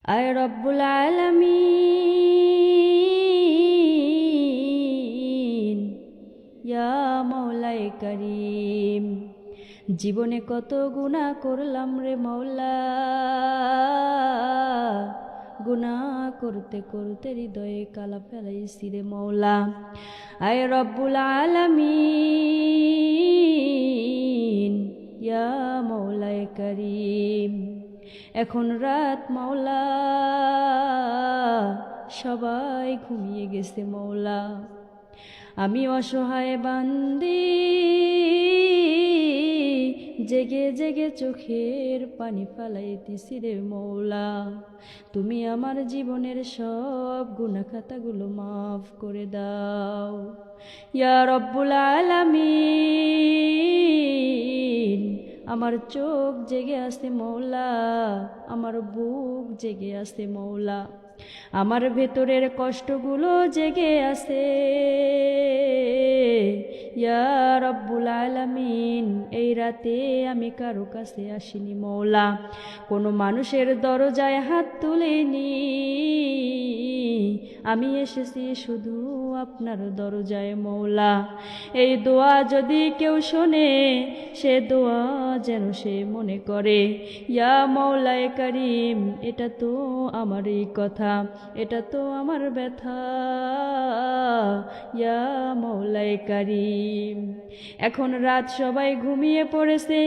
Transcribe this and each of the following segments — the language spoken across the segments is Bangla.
আয় রব্বুল আলামিন, ইয়া মাওলায়ে কারীম। জীবনে কত গুনাহ করলাম রে মাওলা, গুনাহ করতে করতে হৃদয়ে কালা ফেলাইছি রে মাওলা। আয় রব্বুল আলামিন, ইয়া মাওলায়ে কারীম। এখন রাত মাওলা, সবাই ঘুমিয়ে গেছে মাওলা। আমি অসহায় বান্দি জেগে জেগে চোখের পানি ফালাইতেছি রে মৌলা। তুমি আমার জীবনের সব গুনাহ খাতাগুলো মাফ করে দাও ইয়া রব্বুল আলামিন। আমার চোখ জেগে আছে মৌলা, আমার বুক জেগে আছে মৌলা, আমার ভেতরের কষ্টগুলো জেগে আছে ইয়া রব্বুল আলামিন। এই রাতে আমি কারো কাছে আসিনি মৌলা, কোনো মানুষের দরজায় হাত তুলিনি, আমি এসেছি শুধু আপনার দরজায় মৌলা। এই দোয়া যদি কেউ শোনে, সে দোয়া যেন সে মনে করে ইয়া মাওলায়ে কারীম, এটা তো আমারই কথা, এটা তো আমার ব্যথা ইয়া মাওলায়ে কারীম। এখন রাত সবাই ঘুমিয়ে পড়েছে,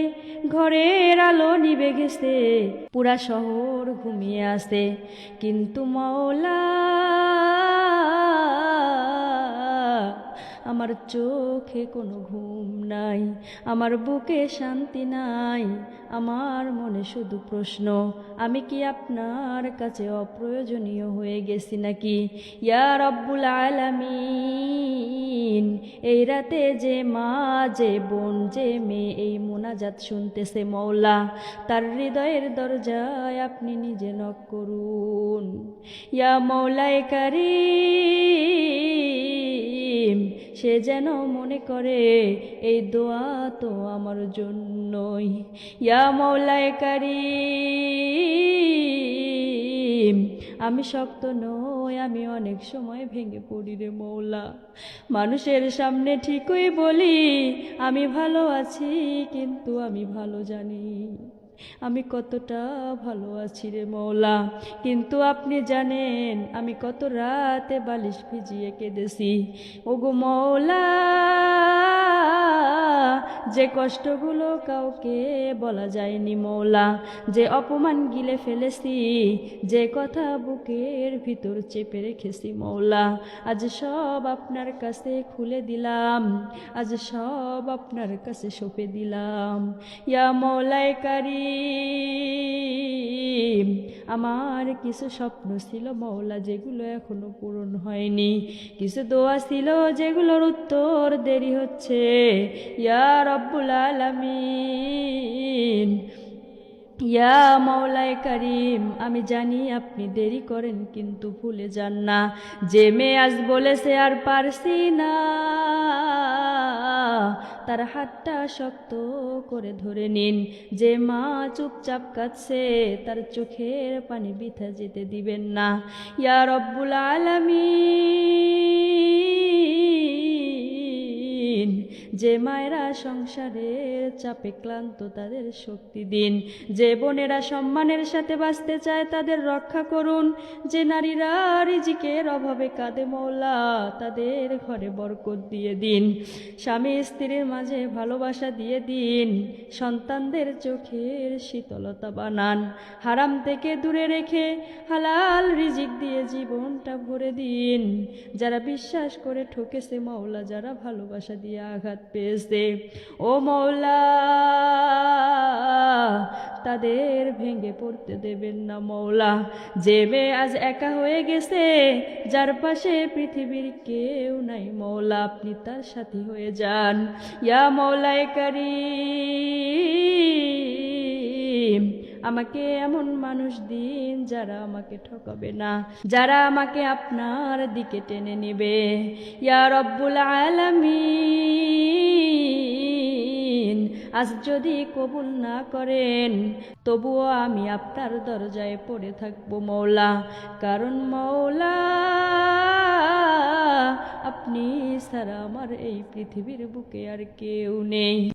ঘরের আলো নিভে গেছে, পুরা শহর ঘুমিয়ে আছে, কিন্তু মাওলা আমার চোখে কোনো ঘুম নাই, আমার বুকে শান্তি নাই, আমার মনে শুধু প্রশ্ন, আমি কি আপনার কাছে অপ্রয়োজনীয় হয়ে গেছি নাকি ইয়া রব্বুল আলামিন। এই রাতে যে মা, যে বোন, যে মেয়ে এই মোনাজাত শুনতেছে মৌলা, তার হৃদয়ের দরজায় আপনি নিজে নক করুন ইয়া মাওলায়ে কারীম। সে যেন মনে করে এই দোয়া তো আমার জন্যই ইয়া মাওলায়ে কারীম। আমি শক্ত নই, আমি অনেক সময় ভেঙে পড়ি রে মৌলা। মানুষের সামনে ঠিকই বলি আমি ভালো আছি, কিন্তু আমি ভালো জানি আমি কতটা ভালো আছি রে মৌলা। কিন্তু আপনি জানেন আমি কত রাতে বালিশ ভিজিয়ে কেঁদেছি ওগো মৌলা। যে কষ্টগুলো কাউকে বলা যায়নি মৌলা, যে অপমান গিলে ফেলেছি, যে কথা বুকের ভিতর চেপে রেখেছি মৌলা, আজ সব আপনার কাছে খুলে দিলাম, আজ সব আপনার কাছে সঁপে দিলাম ইয়া মাওলায়ে কারীম। আমার কিছু স্বপ্ন ছিল মৌলা, যেগুলো এখনো পূরণ হয়নি, কিছু দোয়া ছিল যেগুলোর উত্তর দেরি হচ্ছে ইয়া রব্বুল আলামিন। ইয়া মাওলায়ে কারীম, আমি জানি আপনি দেরি করেন কিন্তু ভুলে যান না, যে মেয়ে আজ বলেছে আর পারছি না, তার হাতটা শক্ত করে ধরে নিন। যে মা চুপচাপ কাঁদছে, তার চোখের পানি বৃথা যেতে দিবেন না ইয়া রব্বুল আলামিন। যে মায়েরা সংসারের চাপে ক্লান্ত, তাদের শক্তি দিন। যে বোনেরা সম্মানের সাথে বাঁচতে চায়, তাদের রক্ষা করুন। যে নারীরা রিজিকের অভাবে কাঁদে মৌলা, তাদের ঘরে বরকত দিয়ে দিন। স্বামী স্ত্রীর মাঝে ভালোবাসা দিয়ে দিন। সন্তানদের চোখের শীতলতা বানান। হারাম থেকে দূরে রেখে হালাল রিজিক দিয়ে জীবনটা ভরে দিন। যারা বিশ্বাস করে ঠকেছে মৌলা, যারা ভালোবাসা দিয়ে আঘাত পেয়েছে ও মৌলা, তাদের ভেঙে পড়তে দেবেন না মৌলা। যে মেয়ে আজ একা হয়ে গেছে, যার পাশে পৃথিবীর কেউ নাই মৌলা, আপনি তার সাথী হয়ে যান ইয়া মাওলায়ে কারীম। আমাকে এমন মানুষ দিন যারা আমাকে ঠকাবে না, যারা আমাকে আপনার দিকে টেনে নেবে ইয়া রব্বুল আলামিন। আজ যদি কবুল না করেন তবুও আমি আপনার দরজায় পড়ে থাকবো মওলা, কারণ মওলা আপনি ছাড়া আমার এই পৃথিবীর বুকে আর কেউ নেই।